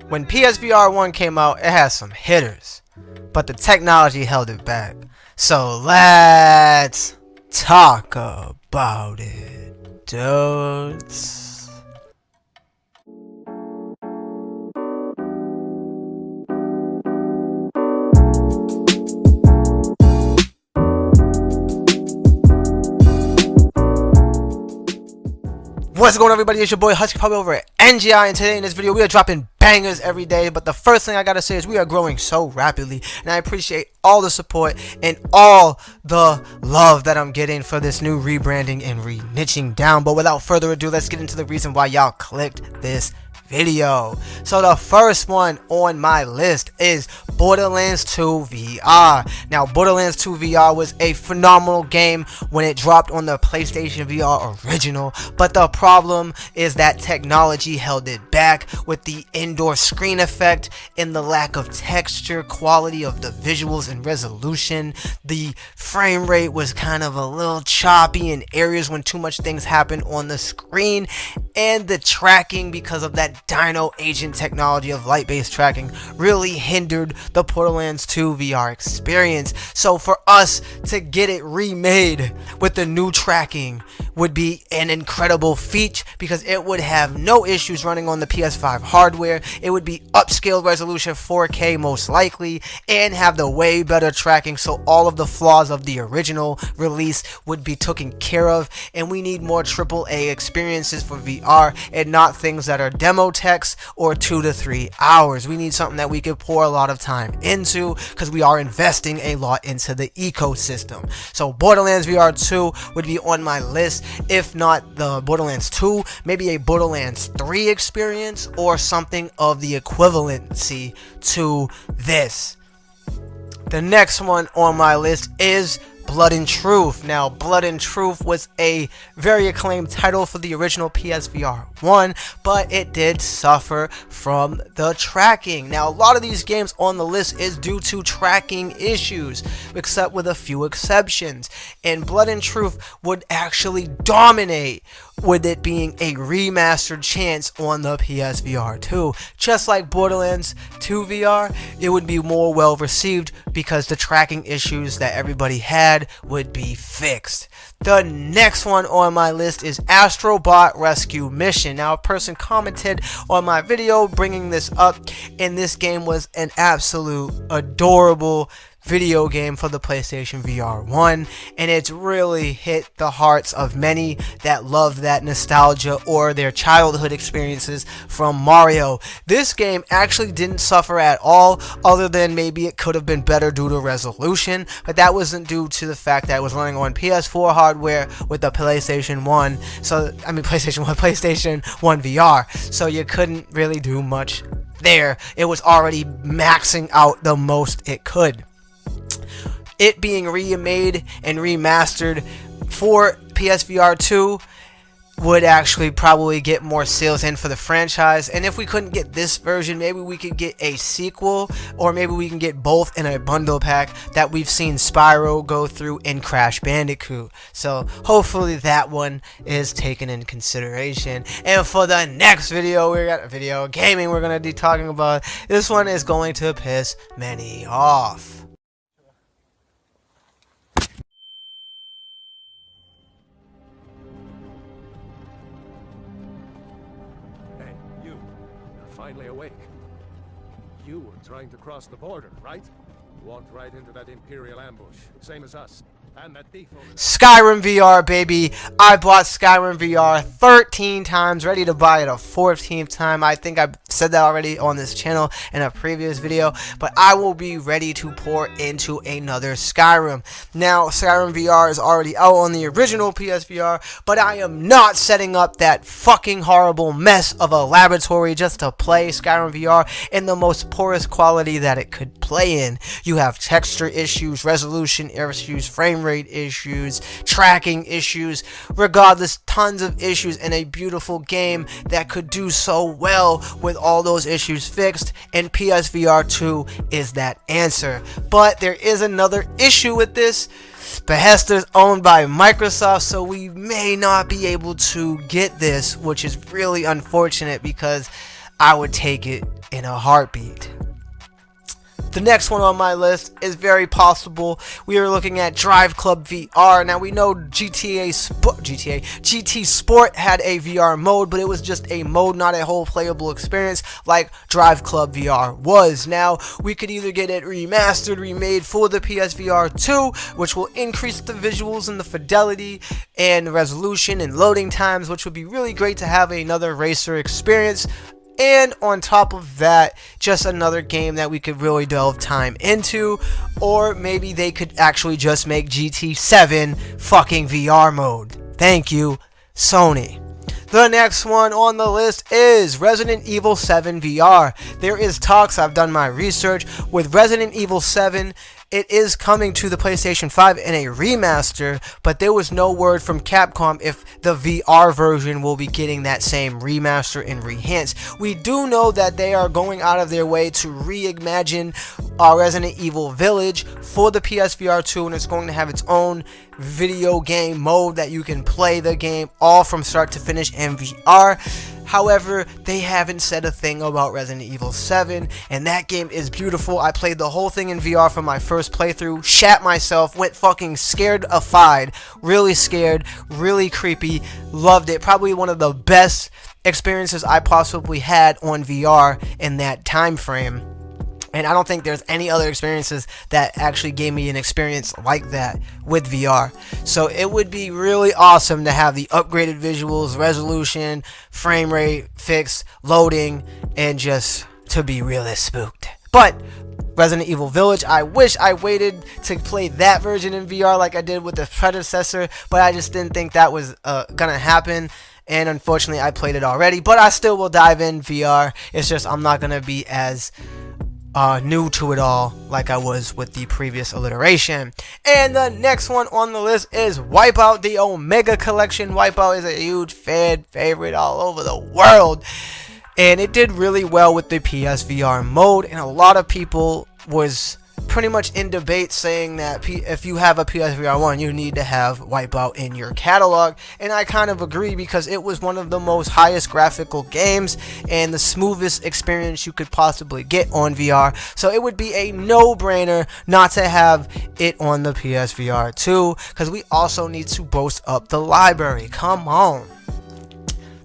When PSVR 1 came out, it had some hitters, but the technology held it back. So let's talk about it, dudes. What's going on, everybody? It's your boy Husky Puppy over at NGI, and today in this video we are dropping bangers every day. But the first thing I gotta say is we are growing so rapidly, and I appreciate all the support and all the love that I'm getting for this new rebranding and re-niching down. But without further ado, let's get into the reason why y'all clicked this video. So the first one on my list is Borderlands 2 VR. Now, Borderlands 2 VR was a phenomenal game when it dropped on the PlayStation VR original, but the problem is that technology held it back with the indoor screen effect and the lack of texture quality of the visuals and resolution. The frame rate was kind of a little choppy in areas when too much things happened on the screen, and the tracking, because of that Dino Agent technology of light-based tracking, really hindered the Borderlands 2 VR experience. So for us to get it remade with the new tracking would be an incredible feat, because it would have no issues running on the PS5 hardware. It would be upscaled resolution 4K most likely, and have the way better tracking, so all of the flaws of the original release would be taken care of. And we need more AAA experiences for VR, and not things that are demo text or 2 to 3 hours. We need something that we could pour a lot of time into, because we are investing a lot into the ecosystem. So Borderlands VR 2 would be on my list. If not the Borderlands 2, maybe a Borderlands 3 experience or something of the equivalency to this. The next one on my list is Blood and Truth. Now, Blood and Truth was a very acclaimed title for the original PSVR 1, but it did suffer from the tracking. Now, a lot of these games on the list is due to tracking issues, except with a few exceptions. And Blood and Truth would actually dominate with it being a remastered chance on the PSVR 2. Just like Borderlands 2 VR, it would be more well received because the tracking issues that everybody had would be fixed. The next one on my list is Astrobot Rescue Mission. Now, a person commented on my video bringing this up, and this game was an absolute adorable video game for the PlayStation VR 1, and it's really hit the hearts of many that love that nostalgia or their childhood experiences from Mario. This game actually didn't suffer at all, other than maybe it could have been better due to resolution, but that wasn't due to the fact that it was running on PS4 hardware with the PlayStation 1. PlayStation 1 VR, so you couldn't really do much there. It was already maxing out the most it could. It being remade and remastered for PSVR 2 would actually probably get more sales in for the franchise. And if we couldn't get this version, maybe we could get a sequel, or maybe we can get both in a bundle pack that we've seen Spyro go through in Crash Bandicoot. So hopefully that one is taken in consideration. And for the next video, we got video gaming we're going to be talking about. This one is going to piss many off. Finally awake. You were trying to cross the border, right? Walked right into that Imperial ambush, same as us. And that thief over there. Skyrim VR, baby. I bought Skyrim VR 13 times, ready to buy it a 14th time. I think I said that already on this channel in a previous video, but I will be ready to pour into another Skyrim. Now, Skyrim VR is already out on the original PSVR, but I am not setting up that fucking horrible mess of a laboratory just to play Skyrim VR in the most poorest quality that it could play in. You have texture issues, resolution issues, frame rate issues, tracking issues, regardless, tons of issues in a beautiful game that could do so well with all those issues fixed, and PSVR 2 is that answer. But there is another issue with this. Bethesda is owned by Microsoft, so we may not be able to get this, which is really unfortunate, because I would take it in a heartbeat. The next one on my list is very possible. We are looking at Drive Club VR. Now we know GT Sport had a VR mode, but it was just a mode, not a whole playable experience like Drive Club VR was. Now we could either get it remastered, remade for the PSVR 2, which will increase the visuals and the fidelity and resolution and loading times, which would be really great to have another racer experience. And on top of that, just another game that we could really delve time into. Or maybe they could actually just make GT7 fucking VR mode. Thank you, Sony. The next one on the list is Resident Evil 7 VR. There is talks, I've done my research, with Resident Evil 7. It is coming to the PlayStation 5 in a remaster, but there was no word from Capcom if the VR version will be getting that same remaster and rehance. We do know that they are going out of their way to reimagine Resident Evil Village for the PSVR 2, and it's going to have its own video game mode that you can play the game all from start to finish in VR. However, they haven't said a thing about Resident Evil 7, and that game is beautiful. I played the whole thing in VR for my first playthrough, shat myself, went fucking scared-ified, really scared, really creepy, loved it. Probably one of the best experiences I possibly had on VR in that time frame. And I don't think there's any other experiences that actually gave me an experience like that with VR. So it would be really awesome to have the upgraded visuals, resolution, frame rate fixed, loading, and just to be really spooked. But Resident Evil Village, I wish I waited to play that version in VR like I did with the predecessor, but I just didn't think that was gonna happen. And unfortunately, I played it already, but I still will dive in VR. It's just I'm not gonna be as new to it all like I was with the previous alliteration. And the next one on the list is Wipeout, the Omega Collection. Wipeout is a huge fan favorite all over the world, and it did really well with the PSVR mode, and a lot of people was pretty much in debate saying that if you have a PSVR 1, you need to have Wipeout in your catalog, and I kind of agree because it was one of the most highest graphical games and the smoothest experience you could possibly get on VR, so it would be a no-brainer not to have it on the PSVR 2, because we also need to boost up the library. Come on.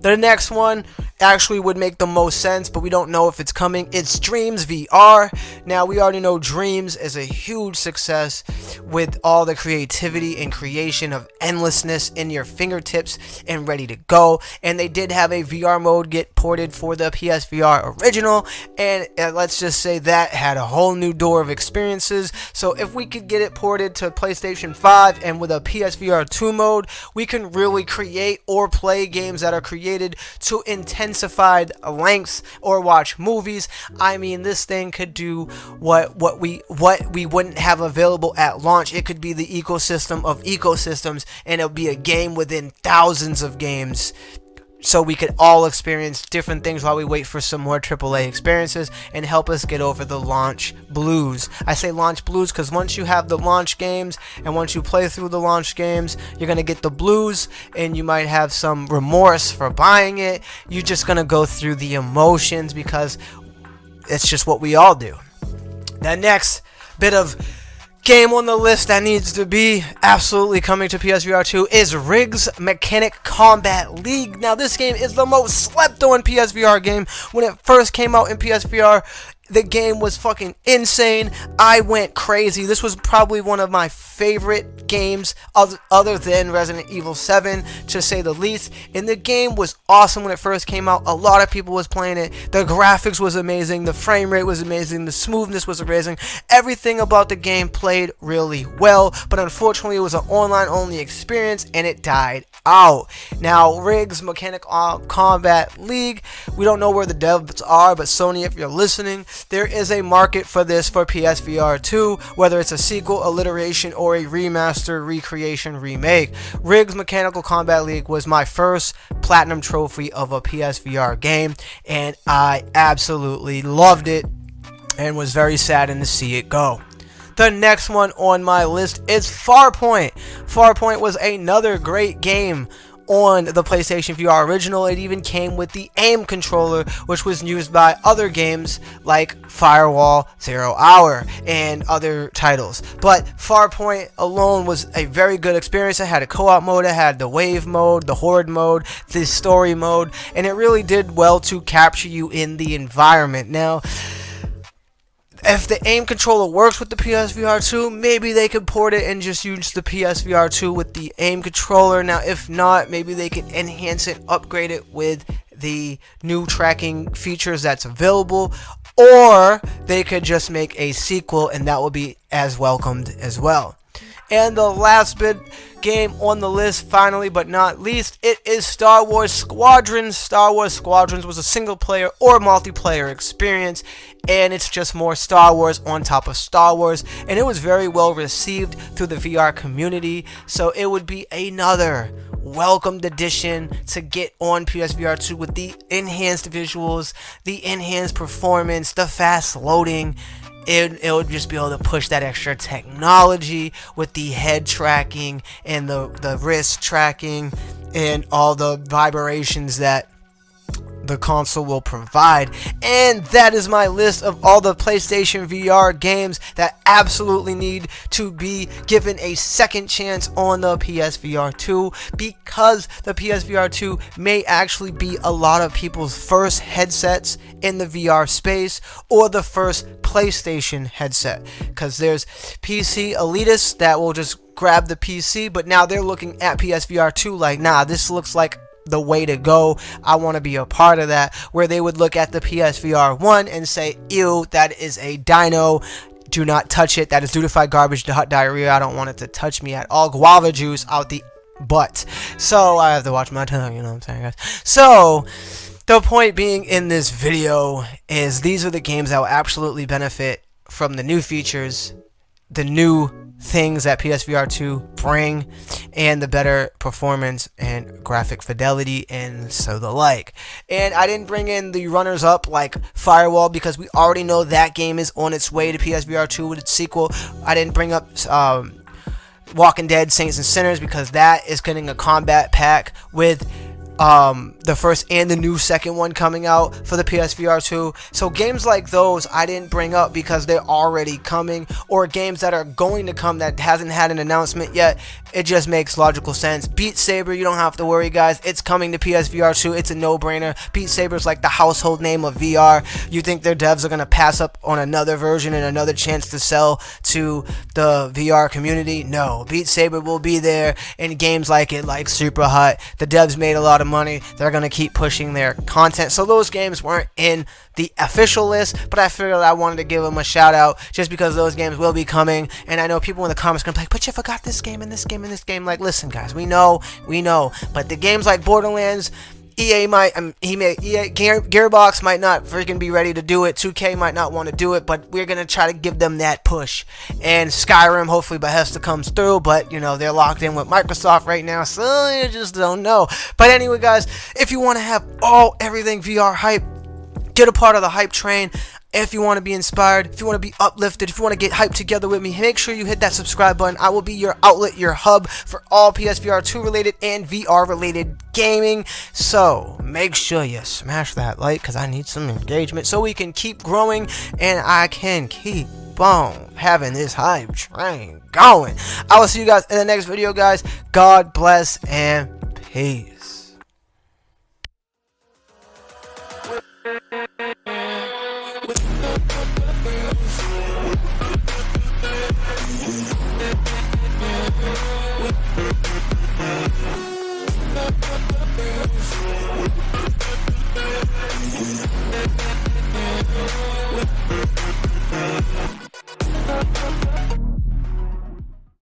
The next one actually would make the most sense, but we don't know if it's coming. It's Dreams VR. Now, we already know Dreams is a huge success with all the creativity and creation of endlessness in your fingertips and ready to go. And they did have a VR mode get ported for the PSVR original, and let's just say that had a whole new door of experiences. So if we could get it ported to PlayStation 5 and with a PSVR 2 mode, we can really create or play games that are created to intensified lengths or watch movies. I mean, this thing could do what we wouldn't have available at launch. It could be the ecosystem of ecosystems, and it'll be a game within thousands of games, so we could all experience different things while we wait for some more AAA experiences and help us get over the launch blues. I say launch blues because once you have the launch games and once you play through the launch games, you're going to get the blues, and you might have some remorse for buying it. You're just going to go through the emotions because it's just what we all do. The next bit of game on the list that needs to be absolutely coming to PSVR 2 is Riggs Mechanic Combat League. Now, this game is the most slept on PSVR game. When it first came out in PSVR, the game was fucking insane. I went crazy. This was probably one of my favorite games other than Resident Evil 7, to say the least. And the game was awesome when it first came out. A lot of people was playing it. The graphics was amazing. The frame rate was amazing. The smoothness was amazing. Everything about the game played really well. But unfortunately, it was an online-only experience, and it died out. Now, Riggs Mechanic Combat League, we don't know where the devs are, but Sony, if you're listening, there is a market for this for PSVR 2, whether it's a sequel, alliteration, or a remaster, recreation, remake. Riggs Mechanical Combat League was my first platinum trophy of a PSVR game, and I absolutely loved it and was very saddened to see it go. The next one on my list is Farpoint. Farpoint was another great game on the PlayStation VR original. It even came with the aim controller, which was used by other games like Firewall, Zero Hour, and other titles. But Farpoint alone was a very good experience. It had a co-op mode, it had the wave mode, the horde mode, the story mode, and it really did well to capture you in the environment. Now, if the aim controller works with the PSVR 2, maybe they could port it and just use the PSVR 2 with the aim controller. Now, if not, maybe they could enhance it, upgrade it with the new tracking features that's available, or they could just make a sequel, and that will be as welcomed as well. And the last bit game on the list, finally but not least, it is Star Wars Squadrons. Star Wars Squadrons was a single player or multiplayer experience, and it's just more Star Wars on top of Star Wars, and it was very well received through the VR community, so it would be another welcomed addition to get on PSVR 2 with the enhanced visuals, the enhanced performance, the fast loading. It would just be able to push that extra technology with the head tracking and the wrist tracking and all the vibrations that the console will provide. And that is my list of all the PlayStation VR games that absolutely need to be given a second chance on the PSVR 2, because the PSVR 2 may actually be a lot of people's first headsets in the VR space, or the first PlayStation headset, because there's PC elitists that will just grab the PC, but now they're looking at PSVR 2 like, nah, this looks like the way to go, I want to be a part of that. Where they would look at the PSVR 1 and say, ew, that is a dino, do not touch it, that is dutified garbage, diarrhea, I don't want it to touch me at all, guava juice out the butt. So I have to watch my tongue, you know what I'm saying, guys? So the point being in this video is these are the games that will absolutely benefit from the new features, the new things that PSVR 2 bring, and the better performance and graphic fidelity and so the like. And I didn't bring in the runners up like Firewall, because we already know that game is on its way to PSVR 2 with its sequel. I didn't bring up Walking Dead Saints and Sinners, because that is getting a combat pack with the first and the new second one coming out for the PSVR 2. So games like those I didn't bring up because they're already coming, or games that are going to come that hasn't had an announcement yet. It just makes logical sense. Beat Saber, you don't have to worry, guys, it's coming to PSVR 2. It's a no-brainer. Beat Saber is like the household name of VR. You think their devs are going to pass up on another version and another chance to sell to the VR community? No, Beat Saber will be there, and games like it, like Super Hot, the devs made a lot of money. They're going to keep pushing their content. So those games weren't in the official list, but I figured I wanted to give them a shout out just because those games will be coming. And I know people in the comments are going to be like, but you forgot this game and this game and this game. Like, listen, guys, we know, but the games like Borderlands, Gearbox might not freaking be ready to do it. 2K might not want to do it, but we're gonna try to give them that push. And Skyrim, hopefully Bethesda comes through, but you know they're locked in with Microsoft right now, so you just don't know. But anyway, guys, if you want to have everything VR hype, get a part of the hype train. If you want to be inspired, if you want to be uplifted, if you want to get hyped together with me, make sure you hit that subscribe button. I will be your outlet, your hub for all PSVR 2 related and VR related gaming. So make sure you smash that like, because I need some engagement so we can keep growing and I can keep on having this hype train going. I will see you guys in the next video, guys. God bless and peace. With